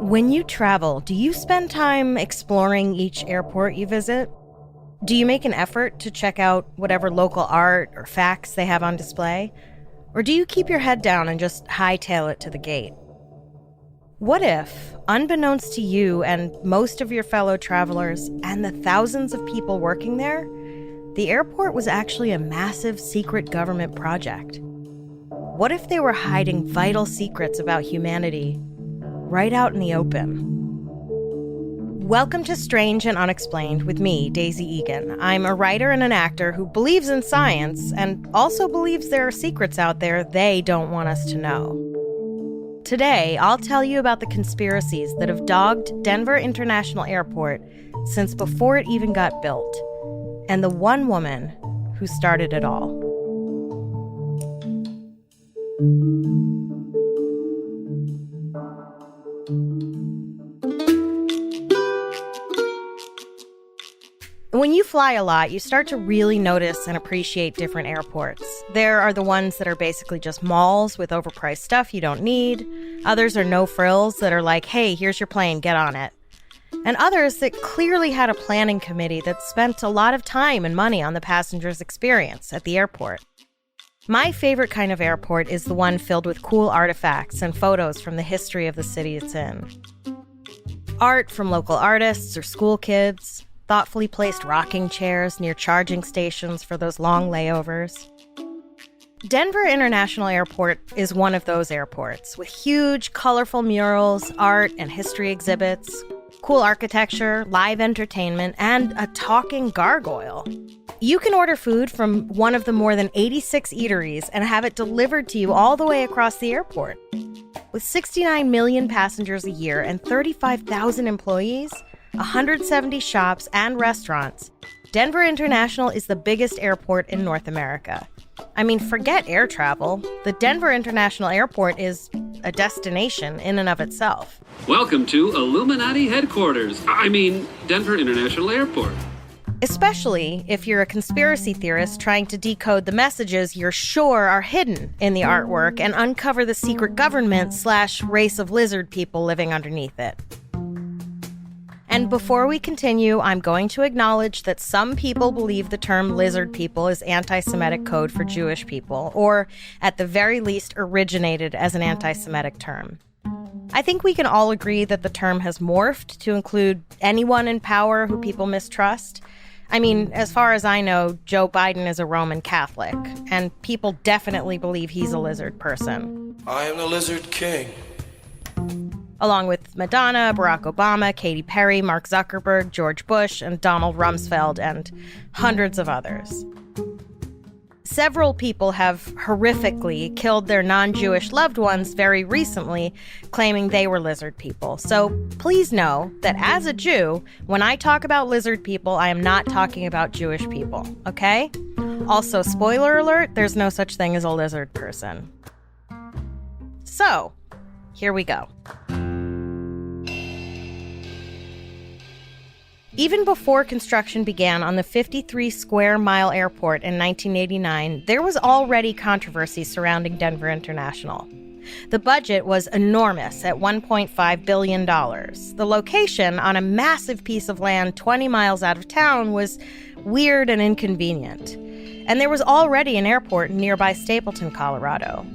When you travel, do you spend time exploring each airport you visit? Do you make an effort to check out whatever local art or facts they have on display? Or do you keep your head down and just hightail it to the gate? What if, unbeknownst to you and most of your fellow travelers and the thousands of people working there, the airport was actually a massive secret government project? What if they were hiding vital secrets about humanity right out in the open? Welcome to Strange and Unexplained with me, Daisy Egan. I'm a writer and an actor who believes in science and also believes there are secrets out there they don't want us to know. Today, I'll tell you about the conspiracies that have dogged Denver International Airport since before it even got built, and the one woman who started it all. When you fly a lot, you start to really notice and appreciate different airports. There are the ones that are basically just malls with overpriced stuff you don't need. Others are no frills that are like, hey, here's your plane, get on it. And others that clearly had a planning committee that spent a lot of time and money on the passenger's experience at the airport. My favorite kind of airport is the one filled with cool artifacts and photos from the history of the city it's in. Art from local artists or school kids, thoughtfully placed rocking chairs near charging stations for those long layovers. Denver International Airport is one of those airports, with huge, colorful murals, art and history exhibits, cool architecture, live entertainment, and a talking gargoyle. You can order food from one of the more than 86 eateries and have it delivered to you all the way across the airport. With 69 million passengers a year and 35,000 employees, 170 shops and restaurants, Denver International is the biggest airport in North America. I mean, forget air travel. The Denver International Airport is a destination in and of itself. Welcome to Illuminati headquarters. Denver International Airport. Especially if you're a conspiracy theorist trying to decode the messages you're sure are hidden in the artwork and uncover the secret government/race of lizard people living underneath it. And before we continue, I'm going to acknowledge that some people believe the term lizard people is anti-Semitic code for Jewish people, or at the very least originated as an anti-Semitic term. I think we can all agree that the term has morphed to include anyone in power who people mistrust. I mean, as far as I know, Joe Biden is a Roman Catholic, and people definitely believe he's a lizard person. I am the Lizard King. Along with Madonna, Barack Obama, Katy Perry, Mark Zuckerberg, George Bush, and Donald Rumsfeld, and hundreds of others. Several people have horrifically killed their non-Jewish loved ones very recently, claiming they were lizard people. So please know that as a Jew, when I talk about lizard people, I am not talking about Jewish people, okay? Also, spoiler alert, there's no such thing as a lizard person. So, here we go. Even before construction began on the 53-square-mile airport in 1989, there was already controversy surrounding Denver International. The budget was enormous at $1.5 billion. The location, on a massive piece of land 20 miles out of town, was weird and inconvenient. And there was already an airport in nearby Stapleton, Colorado.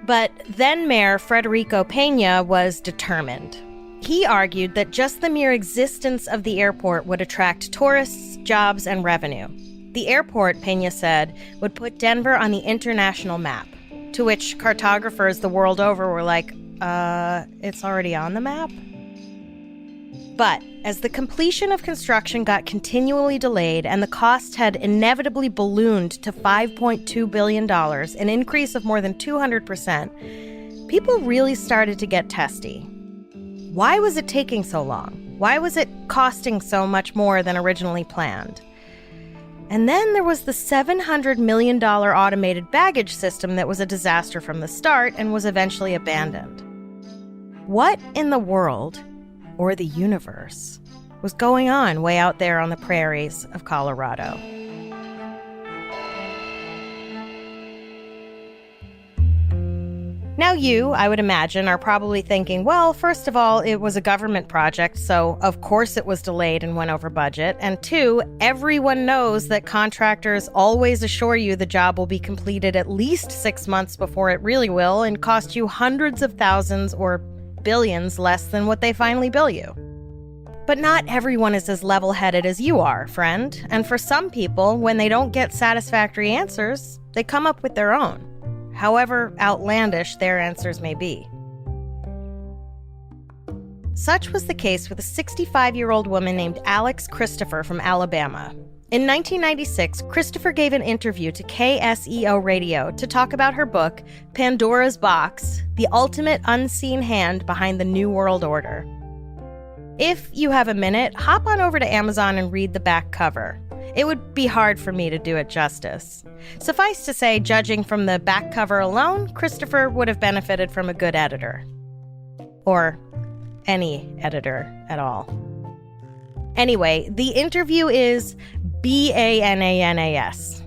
But then Mayor Federico Pena was determined. He argued that just the mere existence of the airport would attract tourists, jobs, and revenue. The airport, Pena said, would put Denver on the international map, to which cartographers the world over were like, it's already on the map? But as the completion of construction got continually delayed and the cost had inevitably ballooned to $5.2 billion, an increase of more than 200%, people really started to get testy. Why was it taking so long? Why was it costing so much more than originally planned? And then there was the $700 million automated baggage system that was a disaster from the start and was eventually abandoned. What in the world, or the universe, was going on way out there on the prairies of Colorado? Now you, I would imagine, are probably thinking, well, first of all, it was a government project, so of course it was delayed and went over budget. And two, everyone knows that contractors always assure you the job will be completed at least 6 months before it really will and cost you hundreds of thousands or billions less than what they finally bill you. But not everyone is as level-headed as you are, friend. And for some people, when they don't get satisfactory answers, they come up with their own, however outlandish their answers may be. Such was the case with a 65-year-old woman named Alex Christopher from Alabama. In 1996, Christopher gave an interview to KSEO Radio to talk about her book, Pandora's Box: The Ultimate Unseen Hand Behind the New World Order. If you have a minute, hop on over to Amazon and read the back cover. It would be hard for me to do it justice. Suffice to say, judging from the back cover alone, Christopher would have benefited from a good editor. Or any editor at all. Anyway, the interview is BANANAS.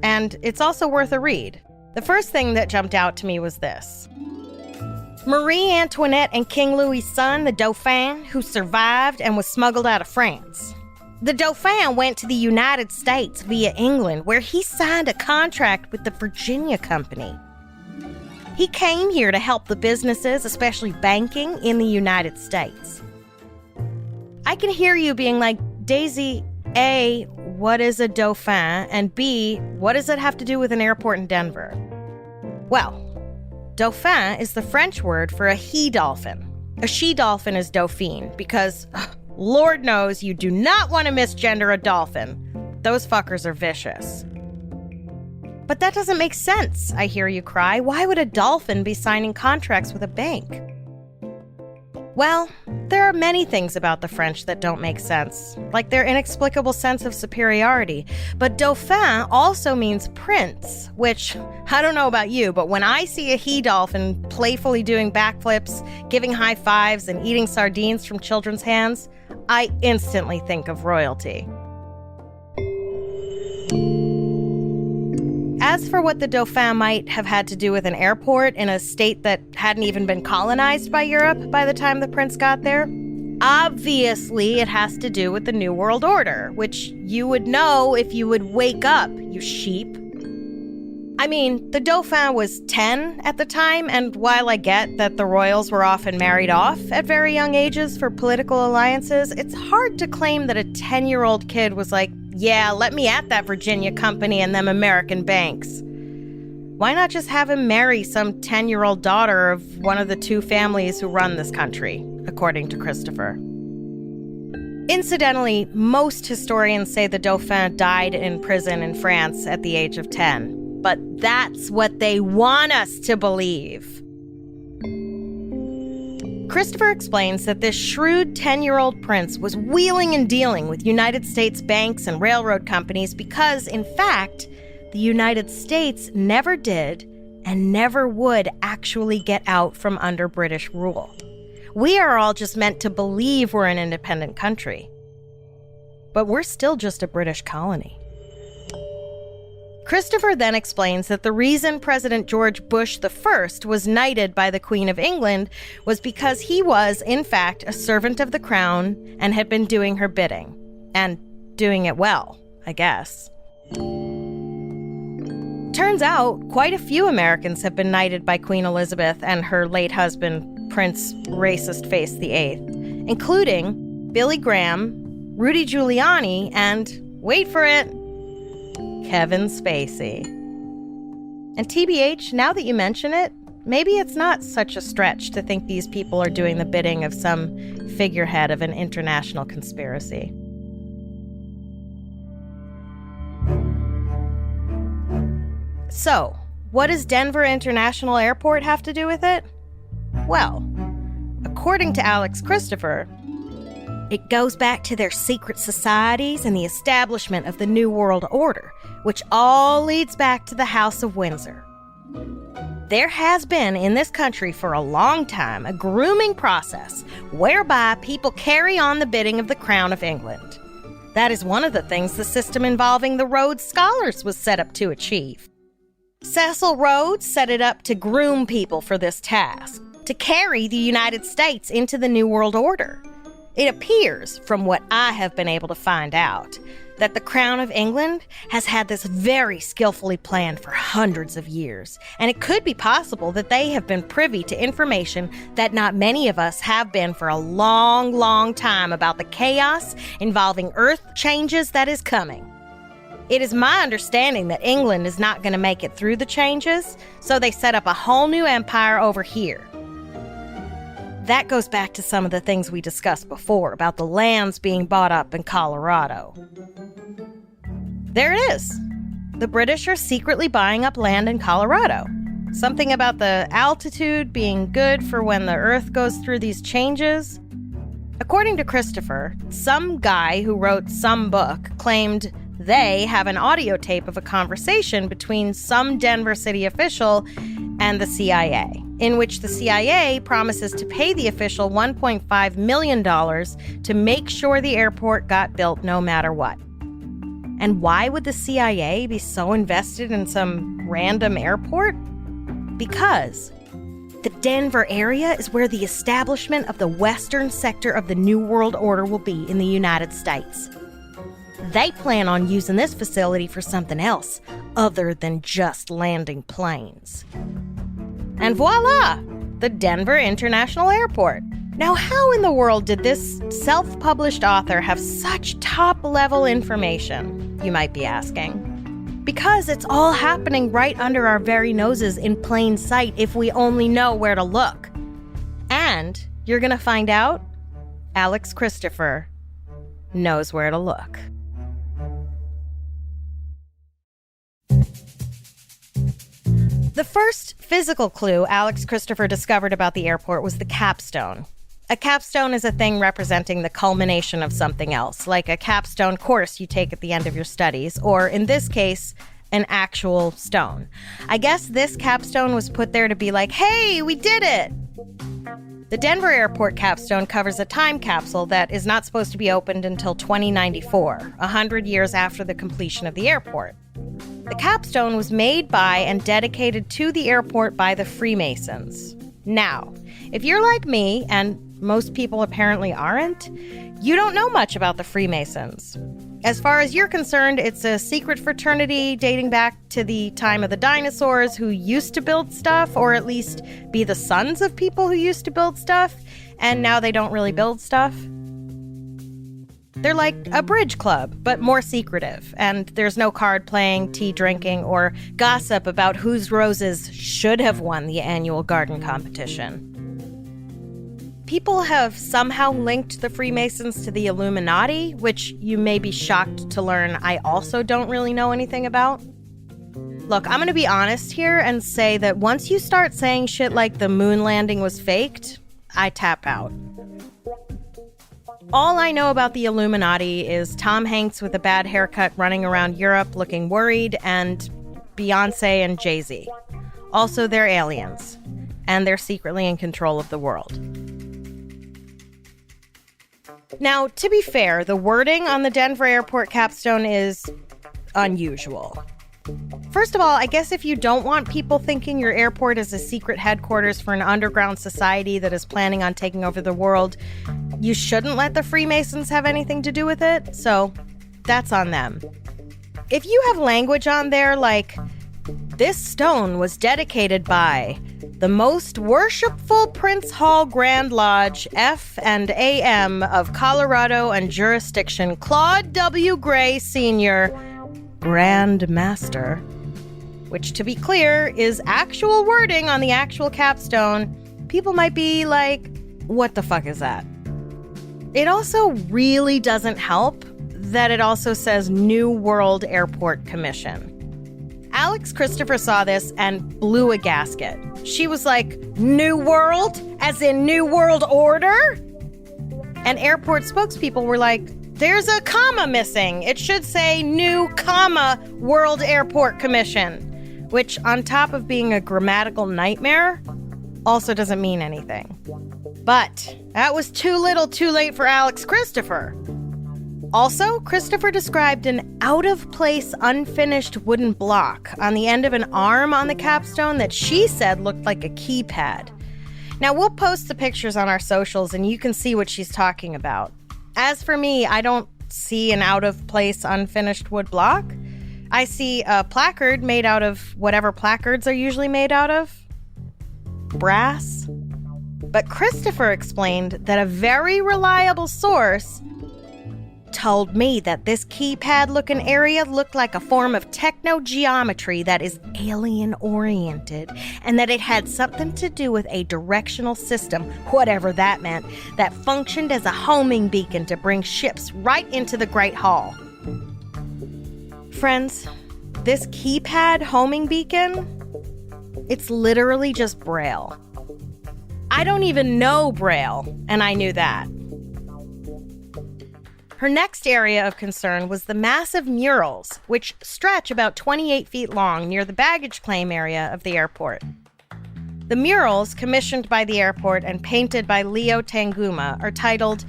And it's also worth a read. The first thing that jumped out to me was this. Marie Antoinette and King Louis's son, the Dauphin, who survived and was smuggled out of France. The Dauphin went to the United States via England, where he signed a contract with the Virginia Company. He came here to help the businesses, especially banking, in the United States. I can hear you being like, Daisy, A, what is a Dauphin? And B, what does it have to do with an airport in Denver? Well, Dauphin is the French word for a he-dolphin. A she-dolphin is Dauphine, because Lord knows you do not want to misgender a dolphin. Those fuckers are vicious. But that doesn't make sense, I hear you cry. Why would a dolphin be signing contracts with a bank? Well, there are many things about the French that don't make sense, like their inexplicable sense of superiority. But Dauphin also means prince, which, I don't know about you, but when I see a he-dolphin playfully doing backflips, giving high fives, and eating sardines from children's hands, I instantly think of royalty. As for what the Dauphin might have had to do with an airport in a state that hadn't even been colonized by Europe by the time the prince got there, obviously it has to do with the New World Order, which you would know if you would wake up, you sheep. I mean, the Dauphin was 10 at the time, and while I get that the royals were often married off at very young ages for political alliances, it's hard to claim that a 10-year-old kid was like, yeah, let me at that Virginia Company and them American banks. Why not just have him marry some 10-year-old daughter of one of the two families who run this country, according to Christopher. Incidentally, most historians say the Dauphin died in prison in France at the age of 10. But that's what they want us to believe. Christopher explains that this shrewd 10-year-old prince was wheeling and dealing with United States banks and railroad companies because, in fact, the United States never did and never would actually get out from under British rule. We are all just meant to believe we're an independent country. But we're still just a British colony. Christopher then explains that the reason President George Bush I was knighted by the Queen of England was because he was, in fact, a servant of the crown and had been doing her bidding. And doing it well, I guess. Turns out, quite a few Americans have been knighted by Queen Elizabeth and her late husband, Prince Racist Face VIII, including Billy Graham, Rudy Giuliani, and, wait for it, Kevin Spacey. And TBH, now that you mention it, maybe it's not such a stretch to think these people are doing the bidding of some figurehead of an international conspiracy. So, what does Denver International Airport have to do with it? Well, according to Alex Christopher, it goes back to their secret societies and the establishment of the New World Order, which all leads back to the House of Windsor. There has been in this country for a long time a grooming process whereby people carry on the bidding of the Crown of England. That is one of the things the system involving the Rhodes Scholars was set up to achieve. Cecil Rhodes set it up to groom people for this task, to carry the United States into the New World Order. It appears, from what I have been able to find out, that the Crown of England has had this very skillfully planned for hundreds of years, and it could be possible that they have been privy to information that not many of us have been for a long, long time about the chaos involving Earth changes that is coming. It is my understanding that England is not going to make it through the changes, so they set up a whole new empire over here. That goes back to some of the things we discussed before about the lands being bought up in Colorado. There it is. The British are secretly buying up land in Colorado. Something about the altitude being good for when the Earth goes through these changes. According to Christopher, some guy who wrote some book claimed they have an audio tape of a conversation between some Denver city official and the CIA, in which the CIA promises to pay the official $1.5 million to make sure the airport got built no matter what. And why would the CIA be so invested in some random airport? Because the Denver area is where the establishment of the western sector of the New World Order will be in the United States. They plan on using this facility for something else other than just landing planes. And voila! The Denver International Airport. Now, how in the world did this self-published author have such top-level information, you might be asking? Because it's all happening right under our very noses in plain sight if we only know where to look. And you're gonna find out Alex Christopher knows where to look. The first physical clue Alex Christopher discovered about the airport was the capstone. A capstone is a thing representing the culmination of something else, like a capstone course you take at the end of your studies, or in this case, an actual stone. I guess this capstone was put there to be like, hey, we did it! The Denver Airport capstone covers a time capsule that is not supposed to be opened until 2094, 100 years after the completion of the airport. The capstone was made by and dedicated to the airport by the Freemasons. Now, if you're like me, and most people apparently aren't, you don't know much about the Freemasons. As far as you're concerned, it's a secret fraternity dating back to the time of the dinosaurs who used to build stuff, or at least be the sons of people who used to build stuff, and now they don't really build stuff. They're like a bridge club, but more secretive, and there's no card playing, tea drinking, or gossip about whose roses should have won the annual garden competition. People have somehow linked the Freemasons to the Illuminati, which you may be shocked to learn I also don't really know anything about. Look, I'm gonna be honest here and say that once you start saying shit like the moon landing was faked, I tap out. All I know about the Illuminati is Tom Hanks with a bad haircut running around Europe looking worried, and Beyonce and Jay-Z. Also, they're aliens, and they're secretly in control of the world. Now, to be fair, the wording on the Denver Airport capstone is unusual. First of all, I guess if you don't want people thinking your airport is a secret headquarters for an underground society that is planning on taking over the world, you shouldn't let the Freemasons have anything to do with it, so that's on them. If you have language on there like, this stone was dedicated by the most worshipful Prince Hall Grand Lodge F&AM of Colorado and jurisdiction, Claude W. Gray Sr., Grand Master, which, to be clear, is actual wording on the actual capstone, people might be like, what the fuck is that? It also really doesn't help that it also says New World Airport Commission. Alex Christopher saw this and blew a gasket. She was like, New World? As in New World Order? And airport spokespeople were like, there's a comma missing. It should say New, World Airport Commission, which on top of being a grammatical nightmare, also doesn't mean anything. But that was too little too late for Alex Christopher. Also, Christopher described an out-of-place, unfinished wooden block on the end of an arm on the capstone that she said looked like a keypad. Now, we'll post the pictures on our socials and you can see what she's talking about. As for me, I don't see an out-of-place, unfinished wood block. I see a placard made out of whatever placards are usually made out of. Brass. But Christopher explained that a very reliable source told me that this keypad-looking area looked like a form of techno-geometry that is alien-oriented, and that it had something to do with a directional system, whatever that meant, that functioned as a homing beacon to bring ships right into the Great Hall. Friends, this keypad homing beacon, it's literally just Braille. I don't even know Braille, and I knew that. Her next area of concern was the massive murals, which stretch about 28 feet long near the baggage claim area of the airport. The murals, commissioned by the airport and painted by Leo Tanguma, are titled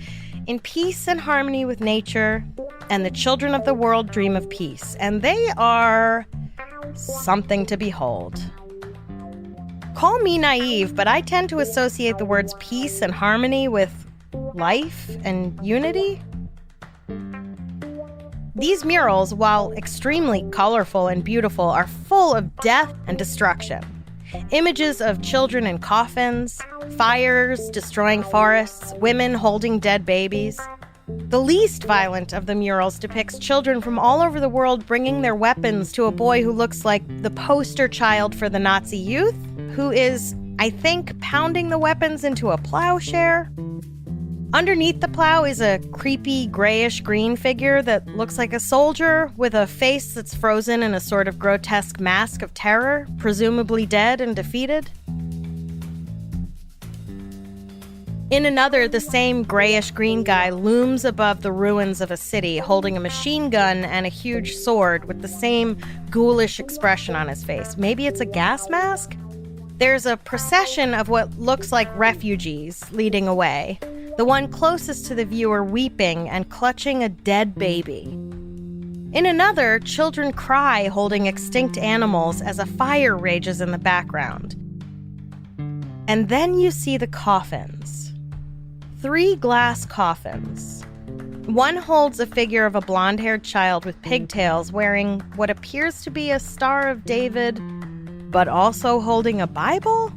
"In Peace and Harmony with Nature" and "The Children of the World Dream of Peace," and they are something to behold. Call me naive, but I tend to associate the words peace and harmony with life and unity. These murals, while extremely colorful and beautiful, are full of death and destruction. Images of children in coffins, fires destroying forests, women holding dead babies. The least violent of the murals depicts children from all over the world bringing their weapons to a boy who looks like the poster child for the Nazi youth, who is, I think, pounding the weapons into a plowshare. Underneath the plow is a creepy grayish-green figure that looks like a soldier with a face that's frozen in a sort of grotesque mask of terror, presumably dead and defeated. In another, the same grayish-green guy looms above the ruins of a city, holding a machine gun and a huge sword with the same ghoulish expression on his face. Maybe it's a gas mask? There's a procession of what looks like refugees leading away, the one closest to the viewer weeping and clutching a dead baby. In another, children cry holding extinct animals as a fire rages in the background. And then you see the coffins. 3 glass coffins. One holds a figure of a blonde-haired child with pigtails wearing what appears to be a Star of David, but also holding a Bible?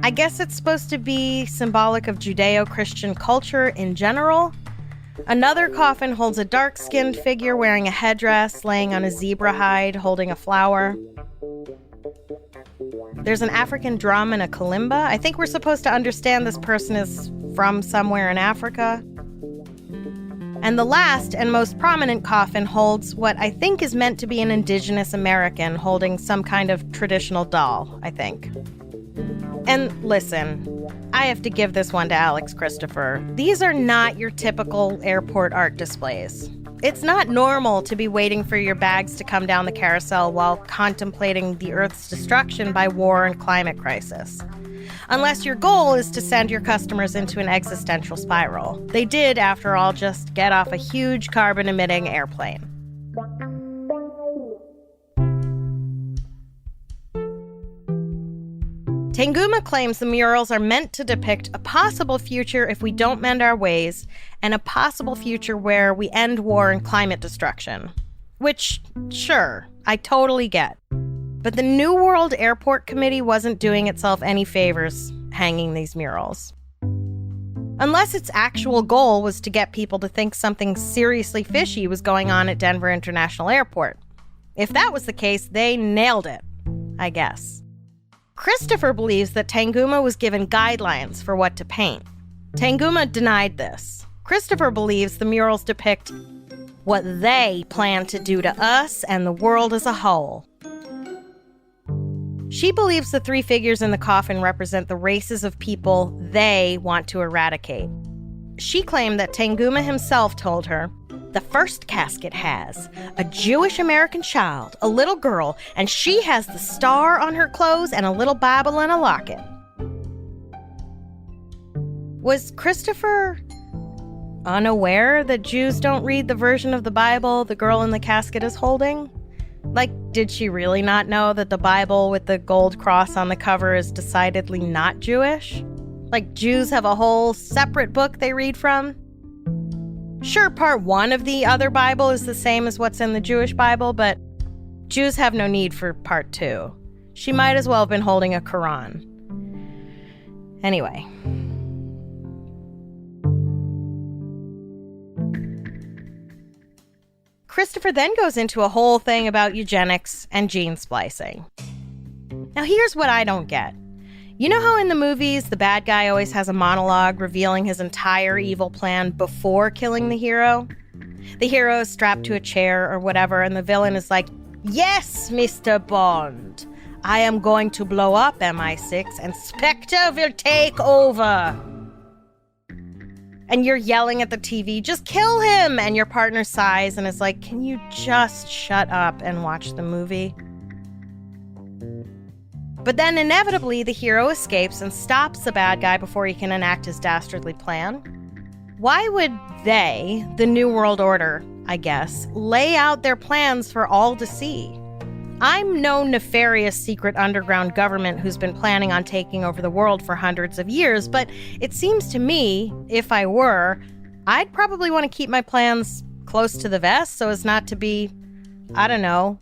I guess it's supposed to be symbolic of Judeo-Christian culture in general. Another coffin holds a dark-skinned figure wearing a headdress, laying on a zebra hide, holding a flower. There's an African drum and a kalimba. I think we're supposed to understand this person is from somewhere in Africa. And the last and most prominent coffin holds what I think is meant to be an indigenous American holding some kind of traditional doll, I think. And listen, I have to give this one to Alex Christopher. These are not your typical airport art displays. It's not normal to be waiting for your bags to come down the carousel while contemplating the Earth's destruction by war and climate crisis. Unless your goal is to send your customers into an existential spiral. They did, after all, just get off a huge carbon-emitting airplane. Tanguma claims the murals are meant to depict a possible future if we don't mend our ways, and a possible future where we end war and climate destruction. Which, sure, I totally get. But the New World Airport Committee wasn't doing itself any favors hanging these murals. Unless its actual goal was to get people to think something seriously fishy was going on at Denver International Airport. If that was the case, they nailed it, I guess. Christopher believes that Tanguma was given guidelines for what to paint. Tanguma denied this. Christopher believes the murals depict what they plan to do to us and the world as a whole. She believes the 3 figures in the coffin represent the races of people they want to eradicate. She claimed that Tanguma himself told her, "The first casket has a Jewish American child, a little girl, and she has the star on her clothes and a little Bible and a locket." Was Christopher unaware that Jews don't read the version of the Bible the girl in the casket is holding? Like, did she really not know that the Bible with the gold cross on the cover is decidedly not Jewish? Like, Jews have a whole separate book they read from? Sure, part 1 of the other Bible is the same as what's in the Jewish Bible, but Jews have no need for part 2. She might as well have been holding a Quran. Anyway. Christopher then goes into a whole thing about eugenics and gene splicing. Now here's what I don't get. You know how in the movies the bad guy always has a monologue revealing his entire evil plan before killing the hero? The hero is strapped to a chair or whatever, and the villain is like, "Yes, Mr. Bond, I am going to blow up MI6 and Spectre will take over." And you're yelling at the TV, "Just kill him!" And your partner sighs and is like, "Can you just shut up and watch the movie?" But then inevitably, the hero escapes and stops the bad guy before he can enact his dastardly plan. Why would they, the New World Order, I guess, lay out their plans for all to see? I'm no nefarious secret underground government who's been planning on taking over the world for hundreds of years, but it seems to me, if I were, I'd probably want to keep my plans close to the vest so as not to be, I don't know,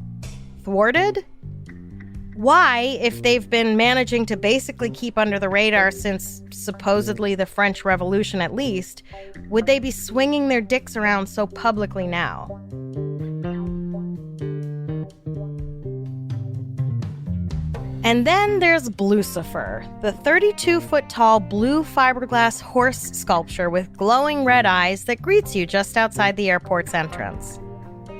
thwarted? Why, if they've been managing to basically keep under the radar since supposedly the French Revolution at least, would they be swinging their dicks around so publicly now? And then there's Blucifer, the 32-foot-tall blue fiberglass horse sculpture with glowing red eyes that greets you just outside the airport's entrance.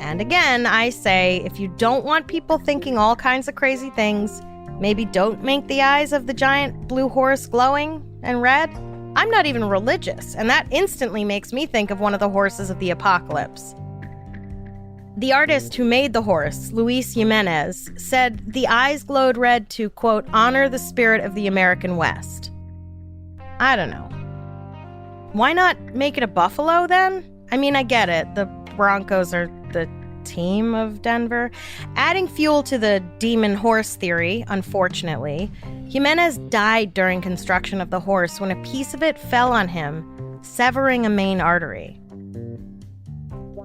And again, I say, if you don't want people thinking all kinds of crazy things, maybe don't make the eyes of the giant blue horse glowing and red. I'm not even religious, and that instantly makes me think of one of the horses of the apocalypse. The artist who made the horse, Luis Jimenez, said the eyes glowed red to, quote, honor the spirit of the American West. I don't know. Why not make it a buffalo then? I mean, I get it. The Broncos are the team of Denver. Adding fuel to the demon horse theory, unfortunately, Jimenez died during construction of the horse when a piece of it fell on him, severing a main artery.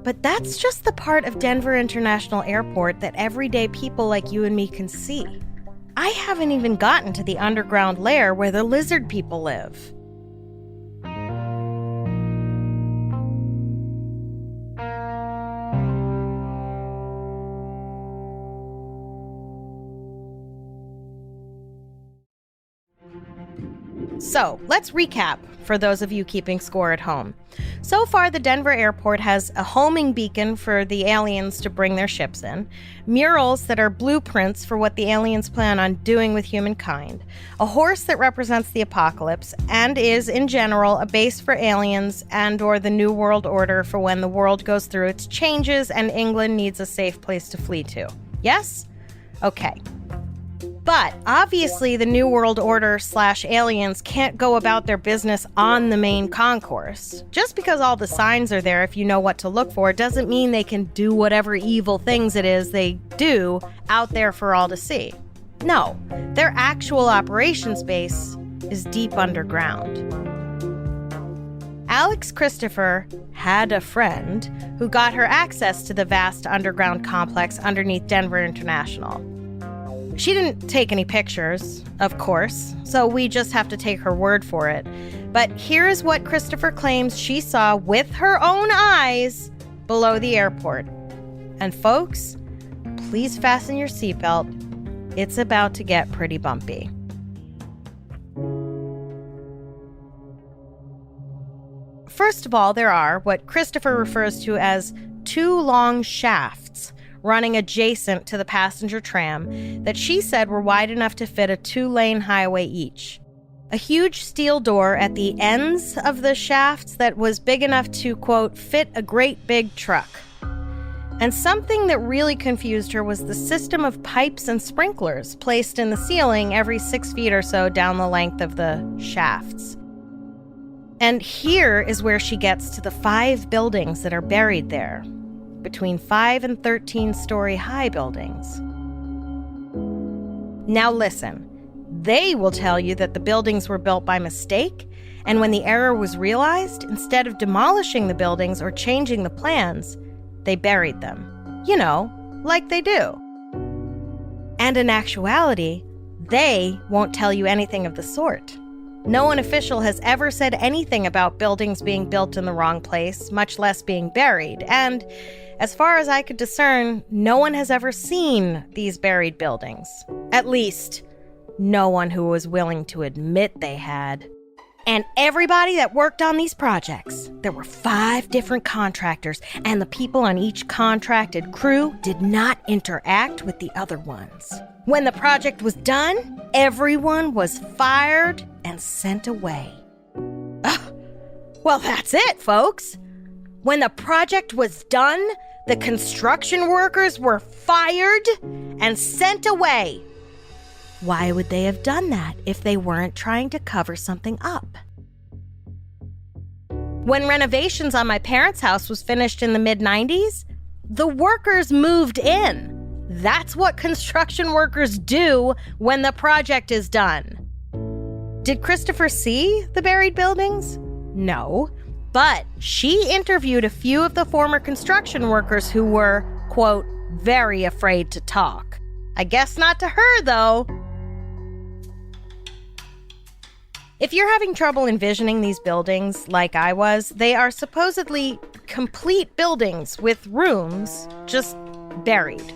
But that's just the part of Denver International Airport that everyday people like you and me can see. I haven't even gotten to the underground lair where the lizard people live. So, let's recap for those of you keeping score at home. So far, the Denver airport has a homing beacon for the aliens to bring their ships in, murals that are blueprints for what the aliens plan on doing with humankind, a horse that represents the apocalypse, and is, in general, a base for aliens and or the New World Order for when the world goes through its changes and England needs a safe place to flee to. Yes? Okay. But obviously the New World Order / aliens can't go about their business on the main concourse. Just because all the signs are there if you know what to look for doesn't mean they can do whatever evil things it is they do out there for all to see. No, their actual operations base is deep underground. Alex Christopher had a friend who got her access to the vast underground complex underneath Denver International. She didn't take any pictures, of course, so we just have to take her word for it. But here is what Christopher claims she saw with her own eyes below the airport. And folks, please fasten your seatbelt. It's about to get pretty bumpy. First of all, there are what Christopher refers to as 2 long shafts running adjacent to the passenger tram that she said were wide enough to fit a 2-lane highway each. A huge steel door at the ends of the shafts that was big enough to, quote, fit a great big truck. And something that really confused her was the system of pipes and sprinklers placed in the ceiling every 6 feet or so down the length of the shafts. And here is where she gets to the 5 buildings that are buried there, between 5 and 13-story high buildings. Now listen, they will tell you that the buildings were built by mistake, and when the error was realized, instead of demolishing the buildings or changing the plans, they buried them. You know, like they do. And in actuality, they won't tell you anything of the sort. No one official has ever said anything about buildings being built in the wrong place, much less being buried. And as far as I could discern, no one has ever seen these buried buildings. At least, no one who was willing to admit they had. And everybody that worked on these projects, there were 5 different contractors, and the people on each contracted crew did not interact with the other ones. When the project was done, everyone was fired and sent away. Well, that's it, folks. When the project was done, the construction workers were fired and sent away. Why would they have done that if they weren't trying to cover something up? When renovations on my parents' house was finished in the mid-90s, the workers moved in. That's what construction workers do when the project is done. Did Christopher see the buried buildings? No, but she interviewed a few of the former construction workers who were, quote, very afraid to talk. I guess not to her, though. If you're having trouble envisioning these buildings like I was, they are supposedly complete buildings with rooms just buried.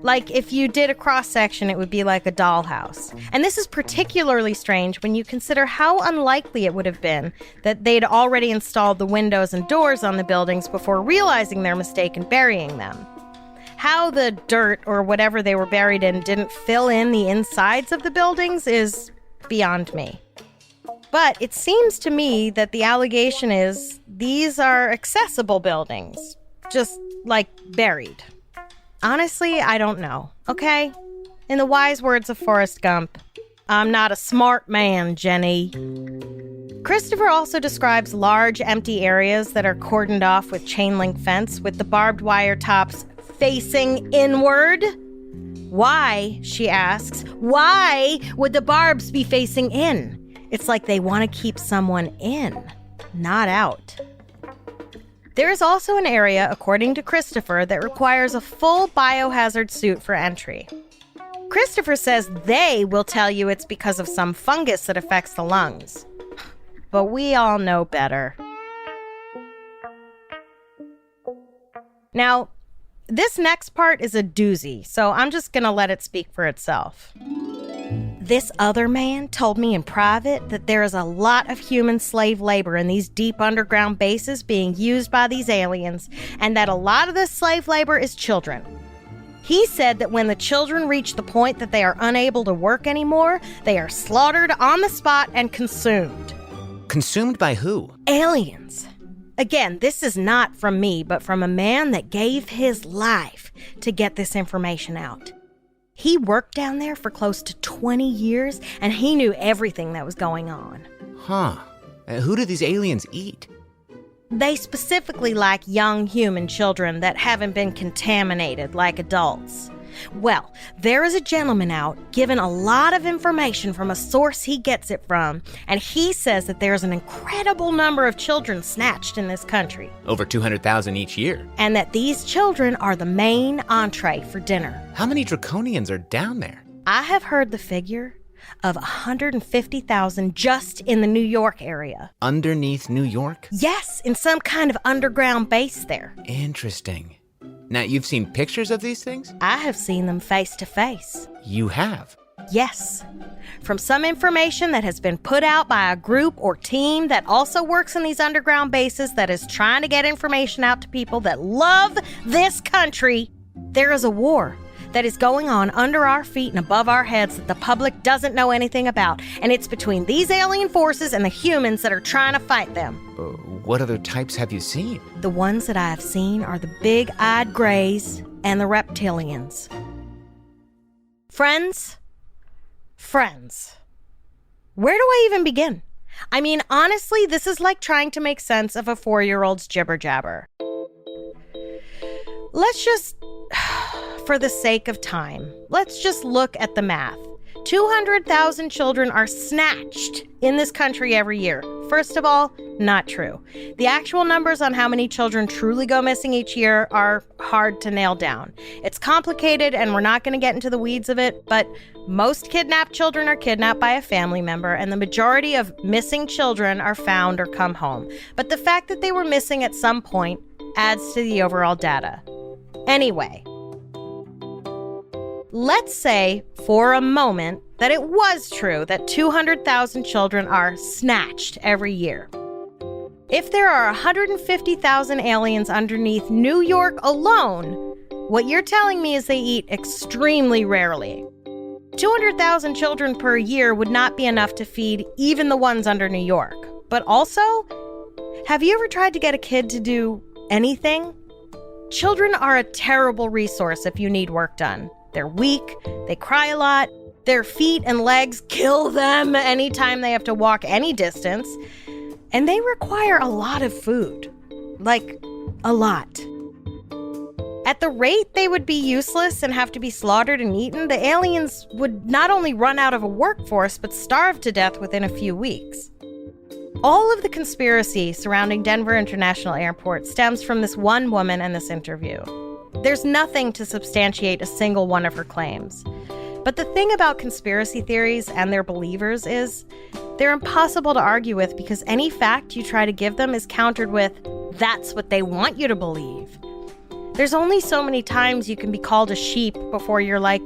Like if you did a cross-section, it would be like a dollhouse. And this is particularly strange when you consider how unlikely it would have been that they'd already installed the windows and doors on the buildings before realizing their mistake and burying them. How the dirt or whatever they were buried in didn't fill in the insides of the buildings is beyond me. But it seems to me that the allegation is these are accessible buildings, just like buried. Honestly, I don't know, okay? In the wise words of Forrest Gump, I'm not a smart man, Jenny. Christopher also describes large empty areas that are cordoned off with chain link fence with the barbed wire tops facing inward. Why, she asks, why would the barbs be facing in? It's like they want to keep someone in, not out. There is also an area, according to Christopher, that requires a full biohazard suit for entry. Christopher says they will tell you it's because of some fungus that affects the lungs. But we all know better. Now, this next part is a doozy, so I'm just going to let it speak for itself. This other man told me in private that there is a lot of human slave labor in these deep underground bases being used by these aliens, and that a lot of this slave labor is children. He said that when the children reach the point that they are unable to work anymore, they are slaughtered on the spot and consumed. Consumed by who? Aliens. Again, this is not from me, but from a man that gave his life to get this information out. He worked down there for close to 20 years, and he knew everything that was going on. Huh. Who do these aliens eat? They specifically like young human children that haven't been contaminated like adults. Well, there is a gentleman out given a lot of information from a source he gets it from, and he says that there's an incredible number of children snatched in this country. Over 200,000 each year. And that these children are the main entree for dinner. How many draconians are down there? I have heard the figure of 150,000 just in the New York area. Underneath New York? Yes, in some kind of underground base there. Interesting. Now, you've seen pictures of these things? I have seen them face to face. You have? Yes. From some information that has been put out by a group or team that also works in these underground bases that is trying to get information out to people that love this country, there is a war that is going on under our feet and above our heads that the public doesn't know anything about. And it's between these alien forces and the humans that are trying to fight them. What other types have you seen? The ones that I have seen are the big-eyed greys and the reptilians. Friends, where do I even begin? I mean, honestly, this is like trying to make sense of a 4-year-old's jibber jabber. Let's just, for the sake of time, let's just look at the math. 200,000 children are snatched in this country every year. First of all, not true. The actual numbers on how many children truly go missing each year are hard to nail down. It's complicated, and we're not going to get into the weeds of it, but most kidnapped children are kidnapped by a family member, and the majority of missing children are found or come home. But the fact that they were missing at some point adds to the overall data. Anyway, let's say for a moment that it was true that 200,000 children are snatched every year. If there are 150,000 aliens underneath New York alone, what you're telling me is they eat extremely rarely. 200,000 children per year would not be enough to feed even the ones under New York. But also, have you ever tried to get a kid to do anything? Children are a terrible resource if you need work done. They're weak, they cry a lot, their feet and legs kill them anytime they have to walk any distance, and they require a lot of food. Like, a lot. At the rate they would be useless and have to be slaughtered and eaten, the aliens would not only run out of a workforce, but starve to death within a few weeks. All of the conspiracy surrounding Denver International Airport stems from this one woman and this interview. There's nothing to substantiate a single one of her claims. But the thing about conspiracy theories and their believers is they're impossible to argue with because any fact you try to give them is countered with, that's what they want you to believe. There's only so many times you can be called a sheep before you're like,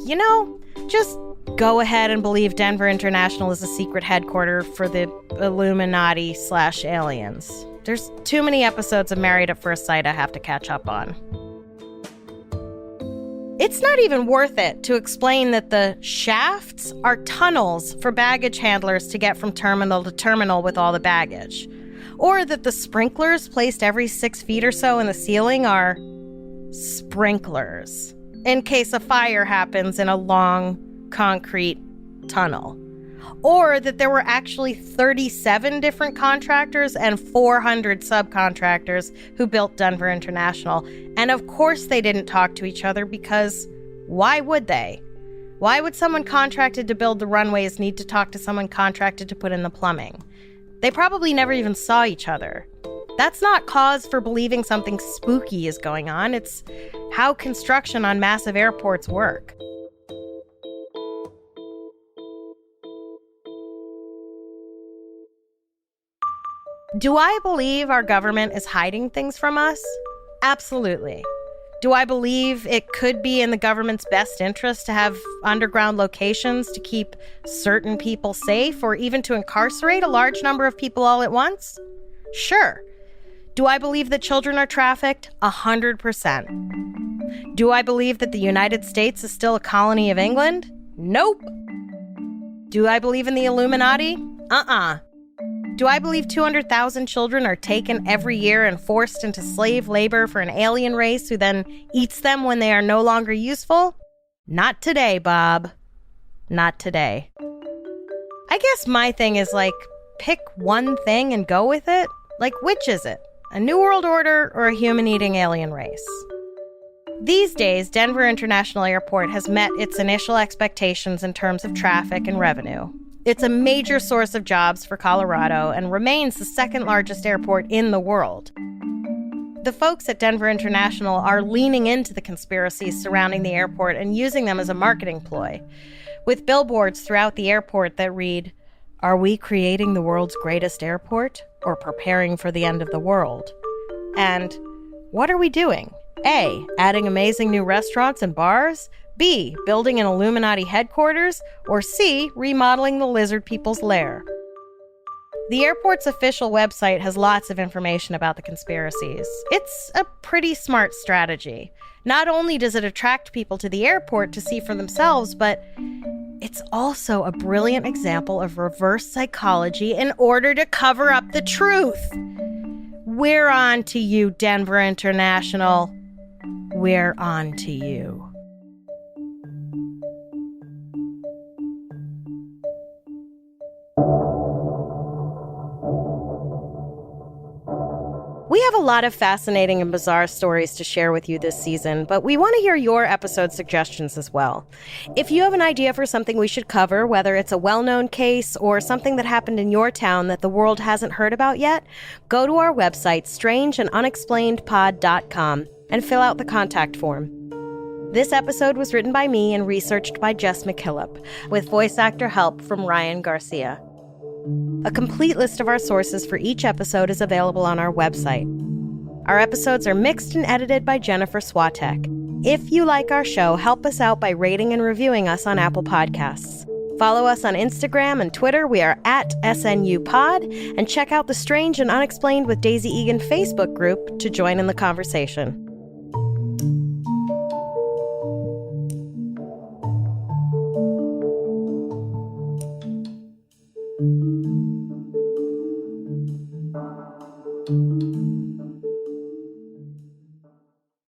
just go ahead and believe Denver International is a secret headquarters for the Illuminati/aliens. There's too many episodes of Married at First Sight I have to catch up on. It's not even worth it to explain that the shafts are tunnels for baggage handlers to get from terminal to terminal with all the baggage. Or that the sprinklers placed every 6 feet or so in the ceiling are sprinklers in case a fire happens in a long concrete tunnel. Or that there were actually 37 different contractors and 400 subcontractors who built Denver International. And of course they didn't talk to each other because why would they? Why would someone contracted to build the runways need to talk to someone contracted to put in the plumbing? They probably never even saw each other. That's not cause for believing something spooky is going on. It's how construction on massive airports work. Do I believe our government is hiding things from us? Absolutely. Do I believe it could be in the government's best interest to have underground locations to keep certain people safe or even to incarcerate a large number of people all at once? Sure. Do I believe that children are trafficked? 100%. Do I believe that the United States is still a colony of England? Nope. Do I believe in the Illuminati? Do I believe 200,000 children are taken every year and forced into slave labor for an alien race who then eats them when they are no longer useful? Not today, Bob. Not today. I guess my thing is pick one thing and go with it. Which is it? A New World Order or a human-eating alien race? These days, Denver International Airport has met its initial expectations in terms of traffic and revenue. It's a major source of jobs for Colorado and remains the second largest airport in the world. The folks at Denver International are leaning into the conspiracies surrounding the airport and using them as a marketing ploy, with billboards throughout the airport that read, "Are we creating the world's greatest airport or preparing for the end of the world?" And what are we doing? A, adding amazing new restaurants and bars? B, building an Illuminati headquarters? Or C, remodeling the lizard people's lair? The airport's official website has lots of information about the conspiracies. It's a pretty smart strategy. Not only does it attract people to the airport to see for themselves, but it's also a brilliant example of reverse psychology in order to cover up the truth. We're on to you, Denver International. We're on to you. lot of fascinating and bizarre stories to share with you this season, but we want to hear your episode suggestions as well. If you have an idea for something we should cover, whether it's a well-known case or something that happened in your town that the world hasn't heard about yet, go to our website, strangeandunexplainedpod.com, and fill out the contact form. This episode was written by me and researched by Jess McKillop, with voice actor help from Ryan Garcia. A complete list of our sources for each episode is available on our website. Our episodes are mixed and edited by Jennifer Swatek. If you like our show, help us out by rating and reviewing us on Apple Podcasts. Follow us on Instagram and Twitter. We are at SNUPod. And check out the Strange and Unexplained with Daisy Egan Facebook group to join in the conversation.